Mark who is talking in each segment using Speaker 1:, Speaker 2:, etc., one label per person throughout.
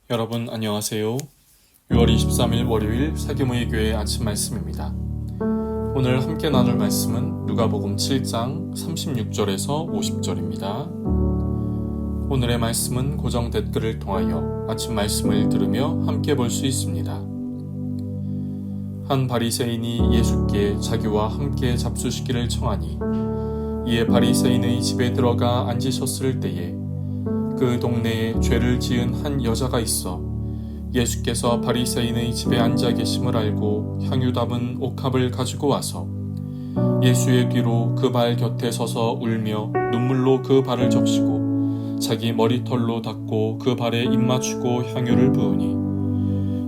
Speaker 1: 여러분 안녕하세요. 6월 23일 월요일 사교모의 교회 아침 말씀입니다. 오늘 함께 나눌 말씀은 누가복음 7장 36절에서 50절입니다. 오늘의 말씀은 고정 댓글을 통하여 아침 말씀을 들으며 함께 볼 수 있습니다. 한 바리새인이 예수께 자기와 함께 잡수시기를 청하니 이에 바리새인의 집에 들어가 앉으셨을 때에 그 동네에 죄를 지은 한 여자가 있어 예수께서 바리새인의 집에 앉아 계심을 알고 향유 담은 옥합을 가지고 와서 예수의 뒤로 그 발 곁에 서서 울며 눈물로 그 발을 적시고 자기 머리털로 닦고 그 발에 입맞추고 향유를 부으니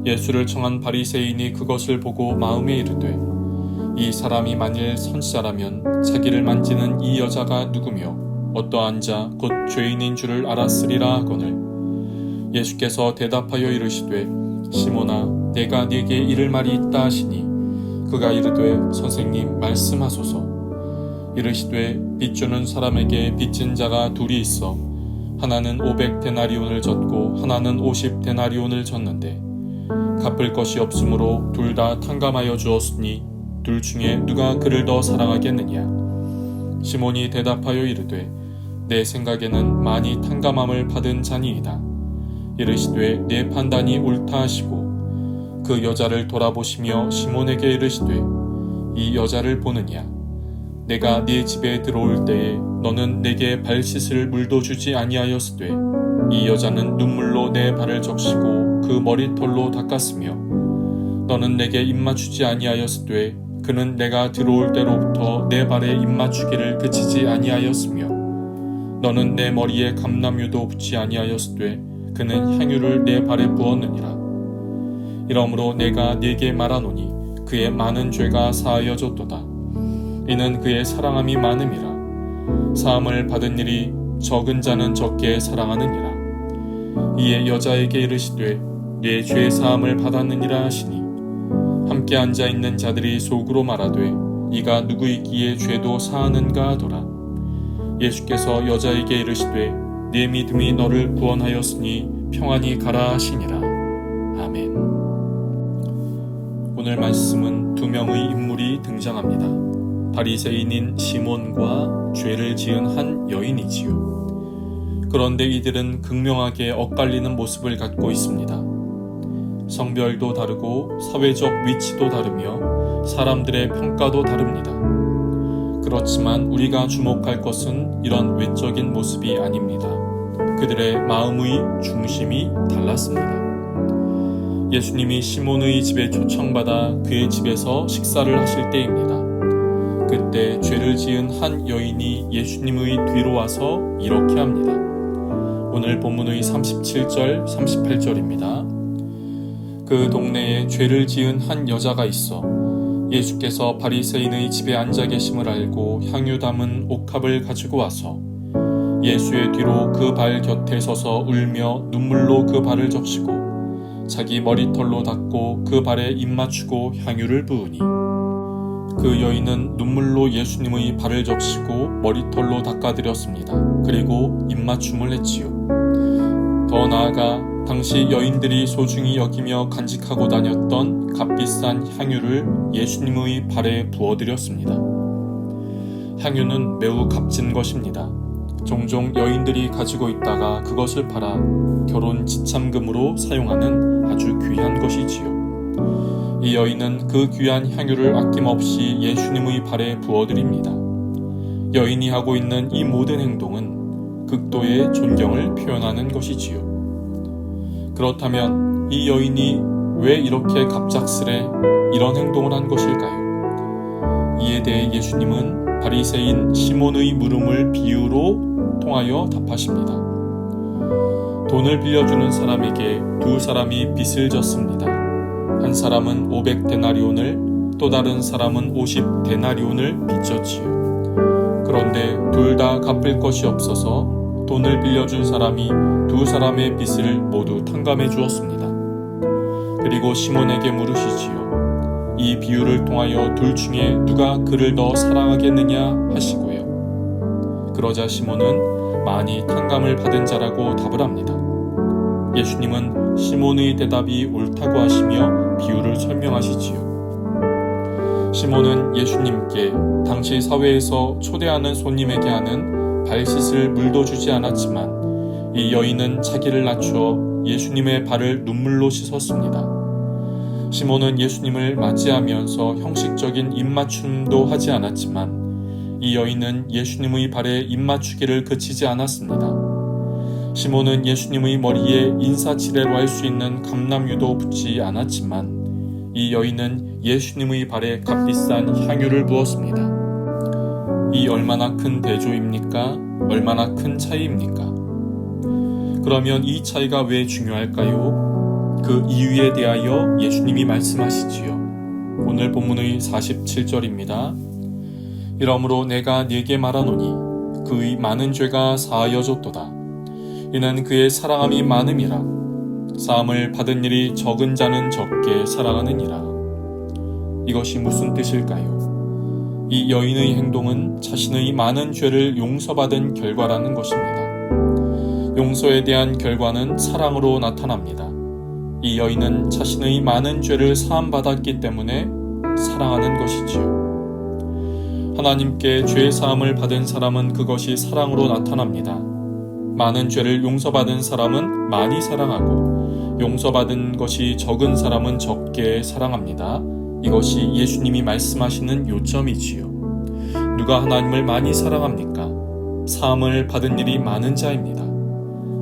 Speaker 1: 예수를 청한 바리새인이 그것을 보고 마음에 이르되 이 사람이 만일 선지자라면 자기를 만지는 이 여자가 누구며 어떠한 자 곧 죄인인 줄을 알았으리라 하거늘 예수께서 대답하여 이르시되 시몬아 내가 네게 이를 말이 있다 하시니 그가 이르되 선생님 말씀하소서. 이르시되 빚주는 사람에게 빚진 자가 둘이 있어 하나는 500데나리온을 졌고 하나는 50데나리온을 졌는데 갚을 것이 없으므로 둘 다 탕감하여 주었으니 둘 중에 누가 그를 더 사랑하겠느냐. 시몬이 대답하여 이르되 내 생각에는 많이 탕감함을 받은 자니이다. 이르시되 내 판단이 옳다 하시고 그 여자를 돌아보시며 시몬에게 이르시되 이 여자를 보느냐. 내가 네 집에 들어올 때에 너는 내게 발 씻을 물도 주지 아니하였으되 이 여자는 눈물로 내 발을 적시고 그 머리털로 닦았으며 너는 내게 입맞추지 아니하였으되 그는 내가 들어올 때로부터 내 발에 입맞추기를 그치지 아니하였으며 너는 내 머리에 감람유도 붓지 아니하였으되 그는 향유를 내 발에 부었느니라. 이러므로 내가 네게 말하노니 그의 많은 죄가 사하여졌도다. 이는 그의 사랑함이 많음이라. 사함을 받은 일이 적은 자는 적게 사랑하느니라. 이에 여자에게 이르시되 네 죄 사함을 받았느니라 하시니 함께 앉아있는 자들이 속으로 말하되 이가 누구이기에 죄도 사하는가 하더라. 예수께서 여자에게 이르시되 네 믿음이 너를 구원하였으니 평안히 가라 하시니라. 아멘. 오늘 말씀은 두 명의 인물이 등장합니다. 바리새인인 시몬과 죄를 지은 한 여인이지요. 그런데 이들은 극명하게 엇갈리는 모습을 갖고 있습니다. 성별도 다르고 사회적 위치도 다르며 사람들의 평가도 다릅니다. 그렇지만 우리가 주목할 것은 이런 외적인 모습이 아닙니다. 그들의 마음의 중심이 달랐습니다. 예수님이 시몬의 집에 초청받아 그의 집에서 식사를 하실 때입니다. 그때 죄를 지은 한 여인이 예수님의 뒤로 와서 이렇게 합니다. 오늘 본문의 37절, 38절입니다. 그 동네에 죄를 지은 한 여자가 있어 예수께서 바리새인의 집에 앉아 계심을 알고 향유 담은 옥합을 가지고 와서 예수의 뒤로 그 발 곁에 서서 울며 눈물로 그 발을 적시고 자기 머리털로 닦고 그 발에 입맞추고 향유를 부으니 그 여인은 눈물로 예수님의 발을 적시고 머리털로 닦아드렸습니다. 그리고 입맞춤을 했지요. 더 나아가 당시 여인들이 소중히 여기며 간직하고 다녔던 값비싼 향유를 예수님의 발에 부어드렸습니다. 향유는 매우 값진 것입니다. 종종 여인들이 가지고 있다가 그것을 팔아 결혼 지참금으로 사용하는 아주 귀한 것이지요. 이 여인은 그 귀한 향유를 아낌없이 예수님의 발에 부어드립니다. 여인이 하고 있는 이 모든 행동은 극도의 존경을 표현하는 것이지요. 그렇다면 이 여인이 왜 이렇게 갑작스레 이런 행동을 한 것일까요? 이에 대해 예수님은 바리새인 시몬의 물음을 비유로 통하여 답하십니다. 돈을 빌려주는 사람에게 두 사람이 빚을 졌습니다. 한 사람은 500데나리온을 또 다른 사람은 50데나리온을 빚졌지요. 그런데 둘 다 갚을 것이 없어서 돈을 빌려준 사람이 두 사람의 빚을 모두 탕감해 주었습니다. 그리고 시몬에게 물으시지요. 이 비유를 통하여 둘 중에 누가 그를 더 사랑하겠느냐 하시고요. 그러자 시몬은 많이 탕감을 받은 자라고 답을 합니다. 예수님은 시몬의 대답이 옳다고 하시며 비유를 설명하시지요. 시몬은 예수님께 당시 사회에서 초대하는 손님에게 하는 발씻을 물도 주지 않았지만 이 여인은 자기를 낮추어 예수님의 발을 눈물로 씻었습니다. 시몬은 예수님을 맞이하면서 형식적인 입맞춤도 하지 않았지만 이 여인은 예수님의 발에 입맞추기를 그치지 않았습니다. 시몬은 예수님의 머리에 인사치레로 할 수 있는 감람유도 붓지 않았지만 이 여인은 예수님의 발에 값비싼 향유를 부었습니다. 이 얼마나 큰 대조입니까? 얼마나 큰 차이입니까? 그러면 이 차이가 왜 중요할까요? 그 이유에 대하여 예수님이 말씀하시지요. 오늘 본문의 47절입니다. 이러므로 내가 네게 말하노니 그의 많은 죄가 사하여졌도다. 이는 그의 사랑함이 많음이라. 사함을 받은 일이 적은 자는 적게 사랑하느니라. 이것이 무슨 뜻일까요? 이 여인의 행동은 자신의 많은 죄를 용서받은 결과라는 것입니다. 용서에 대한 결과는 사랑으로 나타납니다. 이 여인은 자신의 많은 죄를 사함받았기 때문에 사랑하는 것이지요. 하나님께 죄 사함을 받은 사람은 그것이 사랑으로 나타납니다. 많은 죄를 용서받은 사람은 많이 사랑하고 용서받은 것이 적은 사람은 적게 사랑합니다. 이것이 예수님이 말씀하시는 요점이지요. 누가 하나님을 많이 사랑합니까? 사함을 받은 일이 많은 자입니다.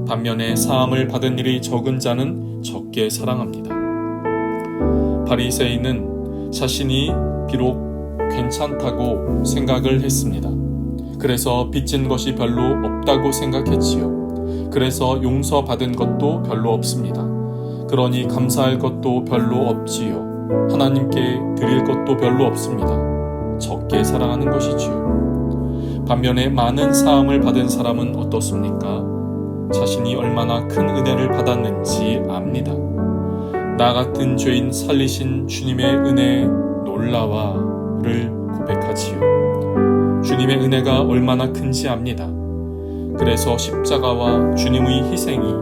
Speaker 1: 반면에 사함을 받은 일이 적은 자는 적게 사랑합니다. 바리새인은 자신이 비록 괜찮다고 생각을 했습니다. 그래서 빚진 것이 별로 없다고 생각했지요. 그래서 용서받은 것도 별로 없습니다. 그러니 감사할 것도 별로 없지요. 하나님께 드릴 것도 별로 없습니다. 적게 사랑하는 것이지요. 반면에 많은 사함을 받은 사람은 어떻습니까? 자신이 얼마나 큰 은혜를 받았는지 압니다. 나 같은 죄인 살리신 주님의 은혜에 놀라와를 고백하지요. 주님의 은혜가 얼마나 큰지 압니다. 그래서 십자가와 주님의 희생이,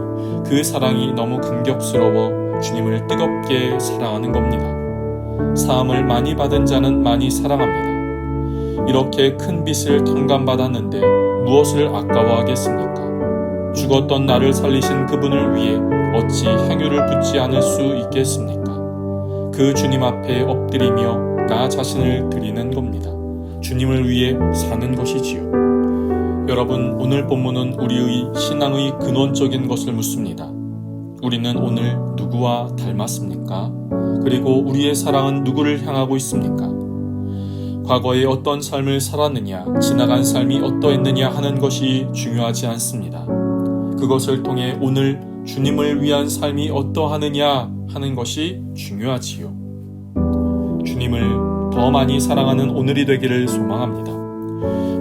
Speaker 1: 그 사랑이 너무 감격스러워 주님을 뜨겁게 사랑하는 겁니다. 사함을 많이 받은 자는 많이 사랑합니다. 이렇게 큰 빚을 탕감받았는데 무엇을 아까워하겠습니까? 죽었던 나를 살리신 그분을 위해 어찌 향유를 붓지 않을 수 있겠습니까? 그 주님 앞에 엎드리며 나 자신을 드리는 겁니다. 주님을 위해 사는 것이지요. 여러분, 오늘 본문은 우리의 신앙의 근원적인 것을 묻습니다. 우리는 오늘 누구와 닮았습니까? 그리고 우리의 사랑은 누구를 향하고 있습니까? 과거에 어떤 삶을 살았느냐, 지나간 삶이 어떠했느냐 하는 것이 중요하지 않습니다. 그것을 통해 오늘 주님을 위한 삶이 어떠하느냐 하는 것이 중요하지요. 주님을 더 많이 사랑하는 오늘이 되기를 소망합니다.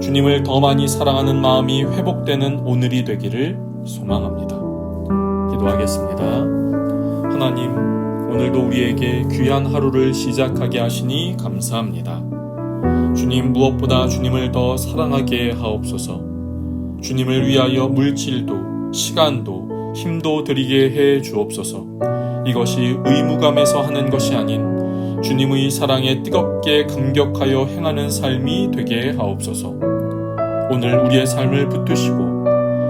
Speaker 1: 주님을 더 많이 사랑하는 마음이 회복되는 오늘이 되기를 소망합니다. 기도하겠습니다. 하나님, 오늘도 우리에게 귀한 하루를 시작하게 하시니 감사합니다. 주님, 무엇보다 주님을 더 사랑하게 하옵소서. 주님을 위하여 물질도 시간도 힘도 드리게 해 주옵소서. 이것이 의무감에서 하는 것이 아닌 주님의 사랑에 뜨겁게 감격하여 행하는 삶이 되게 하옵소서. 오늘 우리의 삶을 붙드시고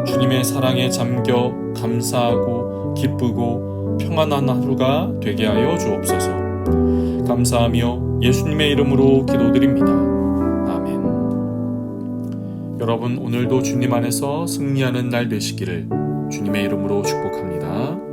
Speaker 1: 주님의 사랑에 잠겨 감사하고 기쁘고 평안한 하루가 되게 하여 주옵소서. 감사하며 예수님의 이름으로 기도드립니다. 아멘. 여러분, 오늘도 주님 안에서 승리하는 날 되시기를 주님의 이름으로 축복합니다.